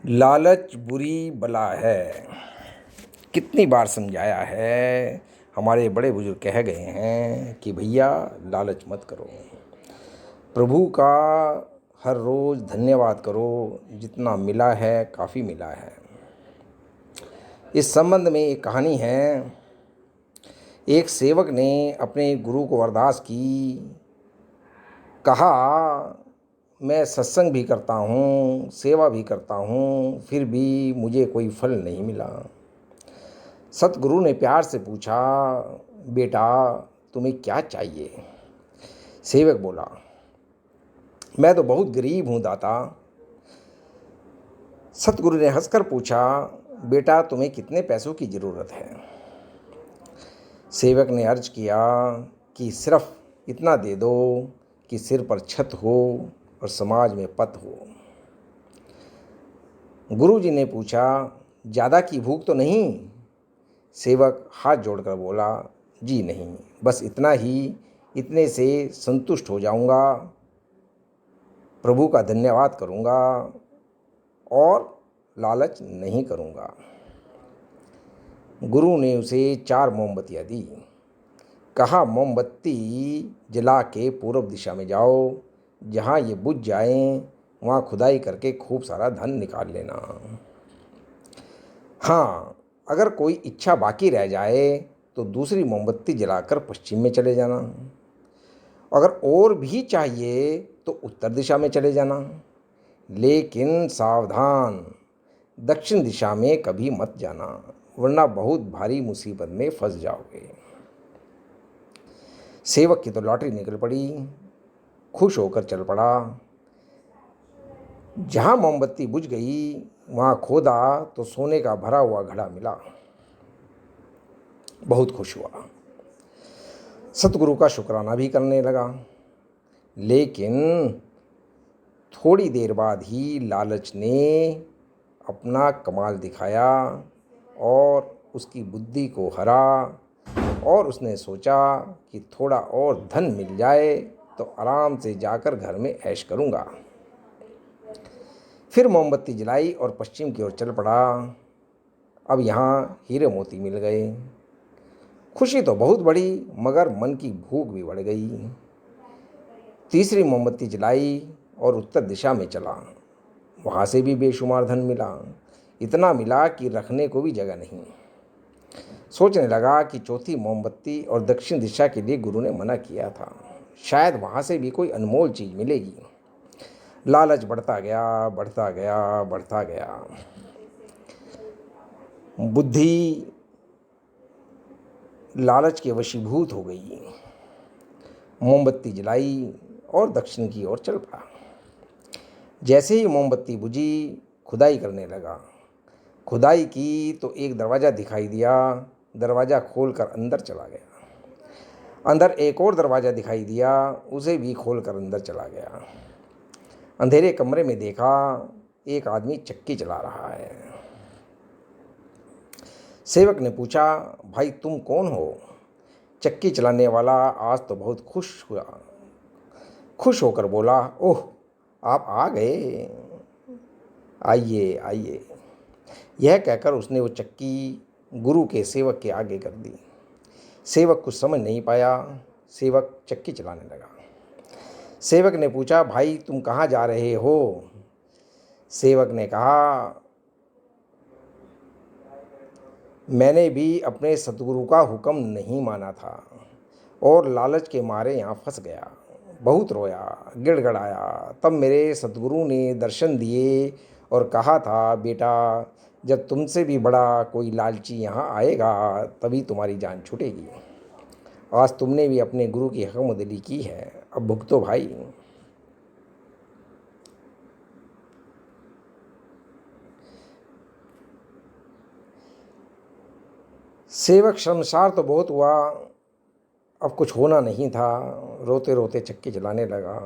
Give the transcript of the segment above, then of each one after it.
लालच बुरी बला है। कितनी बार समझाया है। हमारे बड़े बुजुर्ग कह गए हैं कि भैया लालच मत करो। प्रभु का हर रोज़ धन्यवाद करो। जितना मिला है काफ़ी मिला है। इस संबंध में एक कहानी है। एक सेवक ने अपने गुरु को अरदास की। कहा, मैं सत्संग भी करता हूँ, सेवा भी करता हूँ, फिर भी मुझे कोई फल नहीं मिला। सतगुरु ने प्यार से पूछा, बेटा तुम्हें क्या चाहिए? सेवक बोला, मैं तो बहुत गरीब हूँ दाता। सतगुरु ने हंसकर पूछा, बेटा तुम्हें कितने पैसों की ज़रूरत है? सेवक ने अर्ज किया कि सिर्फ इतना दे दो कि सिर पर छत हो और समाज में पत हो। गुरुजी ने पूछा, ज़्यादा की भूख तो नहीं? सेवक हाथ जोड़कर बोला, जी नहीं, बस इतना ही, इतने से संतुष्ट हो जाऊंगा। प्रभु का धन्यवाद करूंगा और लालच नहीं करूंगा। गुरु ने उसे 4 मोमबत्तियाँ दी। कहा, मोमबत्ती जला के पूर्व दिशा में जाओ। जहाँ ये बुझ जाएं वहाँ खुदाई करके खूब सारा धन निकाल लेना। हाँ, अगर कोई इच्छा बाकी रह जाए तो दूसरी मोमबत्ती जलाकर पश्चिम में चले जाना। अगर और भी चाहिए तो उत्तर दिशा में चले जाना, लेकिन सावधान, दक्षिण दिशा में कभी मत जाना, वरना बहुत भारी मुसीबत में फंस जाओगे। सेवक की तो लॉटरी निकल पड़ी। खुश होकर चल पड़ा। जहाँ मोमबत्ती बुझ गई वहाँ खोदा तो सोने का भरा हुआ घड़ा मिला। बहुत खुश हुआ। सतगुरु का शुक्राना भी करने लगा। लेकिन थोड़ी देर बाद ही लालच ने अपना कमाल दिखाया और उसकी बुद्धि को हरा और उसने सोचा कि थोड़ा और धन मिल जाए तो आराम से जाकर घर में ऐश करूँगा। फिर मोमबत्ती जलाई और पश्चिम की ओर चल पड़ा। अब यहाँ हीरे मोती मिल गए। खुशी तो बहुत बढ़ी, मगर मन की भूख भी बढ़ गई। तीसरी मोमबत्ती जलाई और उत्तर दिशा में चला। वहाँ से भी बेशुमार धन मिला। इतना मिला कि रखने को भी जगह नहीं। सोचने लगा कि चौथी मोमबत्ती और दक्षिण दिशा के लिए गुरु ने मना किया था, शायद वहाँ से भी कोई अनमोल चीज़ मिलेगी। लालच बढ़ता गया, बढ़ता गया, बढ़ता गया। बुद्धि लालच के वशीभूत हो गई। मोमबत्ती जलाई और दक्षिण की ओर चल पड़ा। जैसे ही मोमबत्ती बुझी, खुदाई करने लगा। खुदाई की तो एक दरवाज़ा दिखाई दिया। दरवाज़ा खोलकर अंदर चला गया। अंदर एक और दरवाज़ा दिखाई दिया, उसे भी खोलकर अंदर चला गया। अंधेरे कमरे में देखा, एक आदमी चक्की चला रहा है। सेवक ने पूछा, भाई तुम कौन हो? चक्की चलाने वाला आज तो बहुत खुश हुआ। खुश होकर बोला, ओह आप आ गए, आइए आइए। यह कहकर उसने वो चक्की गुरु के सेवक के आगे कर दी। सेवक कुछ समझ नहीं पाया। सेवक चक्की चलाने लगा। सेवक ने पूछा, भाई तुम कहाँ जा रहे हो? सेवक ने कहा, मैंने भी अपने सतगुरु का हुक्म नहीं माना था और लालच के मारे यहाँ फंस गया। बहुत रोया, गिड़गिड़ाया। तब मेरे सतगुरु ने दर्शन दिए और कहा था, बेटा जब तुमसे भी बड़ा कोई लालची यहाँ आएगा तभी तुम्हारी जान छूटेगी। आज तुमने भी अपने गुरु की हकमदिली की है, अब भुगतो भाई। सेवक शर्मसार तो बहुत हुआ, अब कुछ होना नहीं था। रोते रोते चक्की चलाने लगा।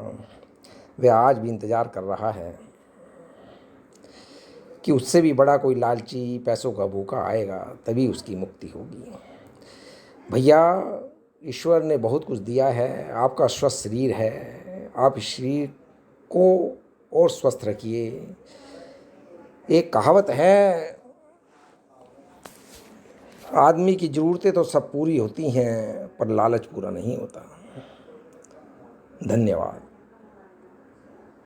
वह आज भी इंतज़ार कर रहा है कि उससे भी बड़ा कोई लालची पैसों का भूखा आएगा, तभी उसकी मुक्ति होगी। भैया ईश्वर ने बहुत कुछ दिया है। आपका स्वस्थ शरीर है, आप इस शरीर को और स्वस्थ रखिए। एक कहावत है, आदमी की ज़रूरतें तो सब पूरी होती हैं पर लालच पूरा नहीं होता। धन्यवाद।